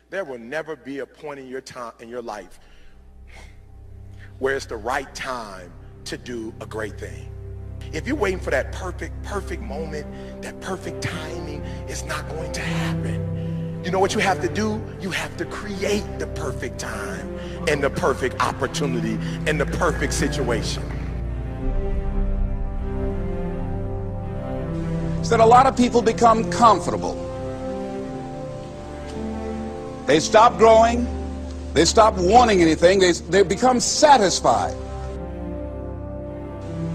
There will never be a point in your time, in your life, where it's the right time to do a great thing. If you're waiting for that perfect moment, that perfect timing, it's not going to happen. You know what you have to do? You have to create the perfect time and the perfect opportunity and the perfect situation. So that a lot of people become comfortable. They stop growing. They stop wanting anything. They become satisfied.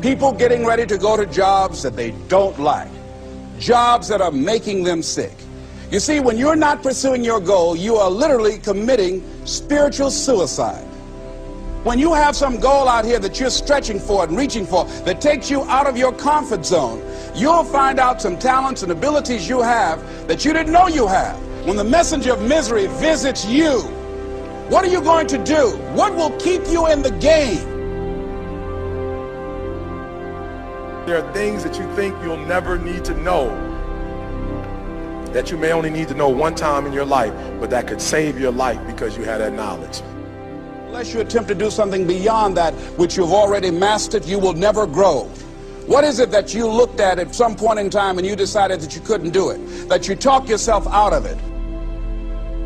People getting ready to go to jobs that they don't like. Jobs that are making them sick. You see, when you're not pursuing your goal, you are literally committing spiritual suicide. When you have some goal out here that you're stretching for and reaching for that takes you out of your comfort zone, you'll find out some talents and abilities you have that you didn't know you have. When the messenger of misery visits you, what are you going to do? What will keep you in the game? There are things that you think you'll never need to know, that you may only need to know one time in your life, but that could save your life because you had that knowledge. Unless you attempt to do something beyond that which you've already mastered, you will never grow. What is it that you looked at some point in time and you decided that you couldn't do it, that you talked yourself out of it?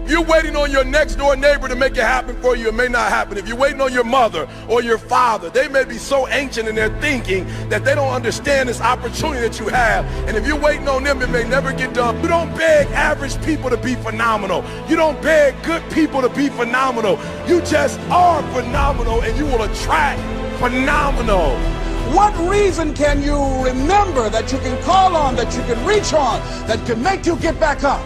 If you're waiting on your next door neighbor to make it happen for you, it may not happen. If you're waiting on your mother or your father, they may be so ancient in their thinking that they don't understand this opportunity that you have. And if you're waiting on them, it may never get done. You don't beg average people to be phenomenal. You don't beg good people to be phenomenal. You just are phenomenal, and you will attract phenomenal. What reason can you remember that you can call on, that you can reach on, that can make you get back up?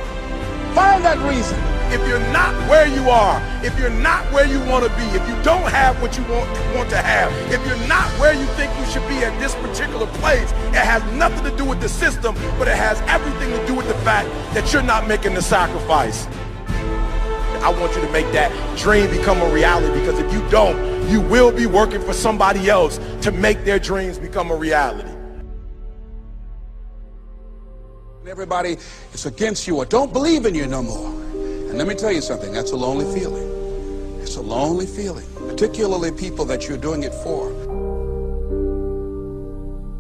Find that reason. If you're not where you are, if you're not where you want to be, if you don't have what you want to have, if you're not where you think you should be at this particular place, it has nothing to do with the system, but it has everything to do with the fact that you're not making the sacrifice. I want you to make that dream become a reality, because if you don't, you will be working for somebody else to make their dreams become a reality. Everybody is against you or don't believe in you no more. And let me tell you something, that's a lonely feeling. It's a lonely feeling, particularly people that you're doing it for.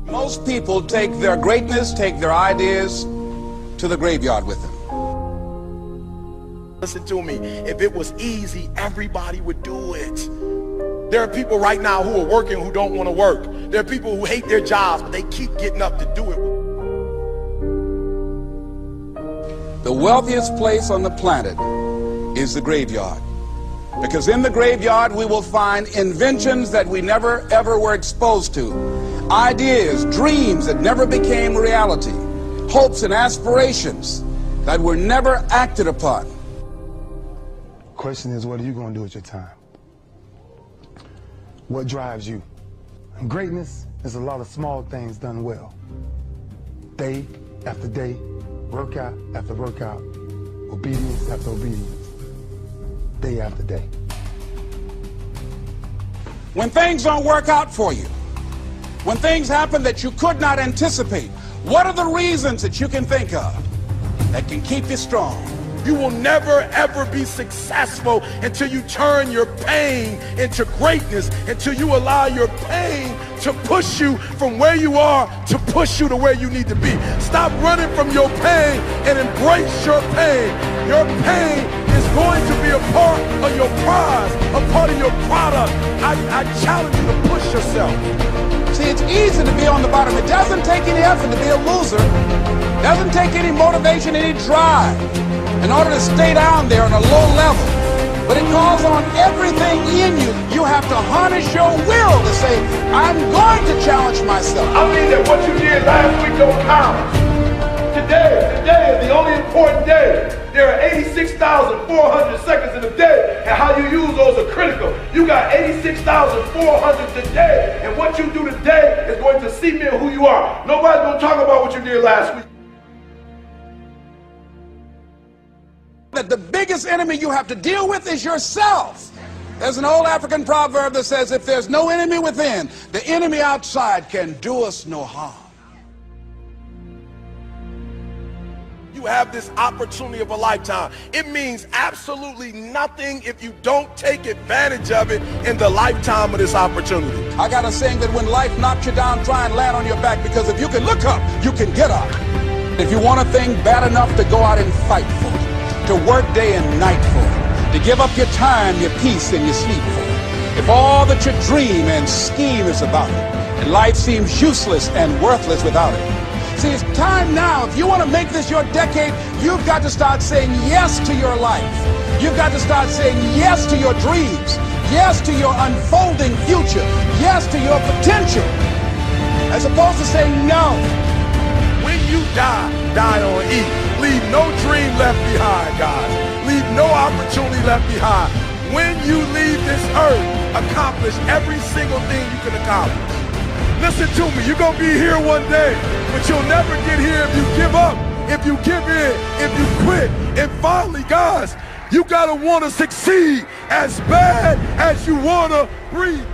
Most people take their greatness, take their ideas to the graveyard with them. Listen to me, if it was easy, everybody would do it. There are people right now who are working who don't want to work. There are people who hate their jobs, but they keep getting up to do it. The wealthiest place on the planet is the graveyard. Because in the graveyard we will find inventions that we never ever were exposed to. Ideas, dreams that never became reality. Hopes and aspirations that were never acted upon. Question is, what are you going to do with your time? What drives you? And greatness is a lot of small things done well. Day after day, workout after workout, obedience after obedience, day after day. When things don't work out for you, when things happen that you could not anticipate, what are the reasons that you can think of that can keep you strong? You will never ever be successful until you turn your pain into greatness, until you allow your pain to push you from where you are to push you to where you need to be. Stop running from your pain and embrace your pain. Your pain is going to be a part of your prize, a part of your product. I challenge you to push yourself. See, it's easy to be on the bottom. It doesn't take any effort to be a loser. It doesn't take any motivation, any drive in order to stay down there on a low level. But it calls on everything in you. You have to harness your will to say, I'm going to challenge myself. I mean that what you did last week don't count. Today is the only important day. There are 86,400 seconds in a day, and how you use those are critical. You got 86,400 today, and what you do today is going to cement who you are. Nobody's going to talk about what you did last week. That the biggest enemy you have to deal with is yourself. There's an old African proverb that says, if there's no enemy within, the enemy outside can do us no harm. You you have this opportunity of a lifetime. It means absolutely nothing if you don't take advantage of it in the lifetime of this opportunity. I got a saying that when life knocks you down, try and land on your back, because if you can look up, you can get up. If you want a thing bad enough to go out and fight for it, to work day and night for it, to give up your time, your peace, and your sleep for it, if all that you dream and scheme is about it, and life seems useless and worthless without it. See, it's time now. If you want to make this your decade, you've got to start saying yes to your life. You've got to start saying yes to your dreams, yes to your unfolding future, yes to your potential, as opposed to saying no. When you die, die on E. Leave no dream left behind, guys. Leave no opportunity left behind. When you leave this earth, accomplish every single thing you can accomplish. Listen to me, you're going to be here one day, but you'll never get here if you give up, if you give in, if you quit. And finally, guys, you got to want to succeed as bad as you want to breathe.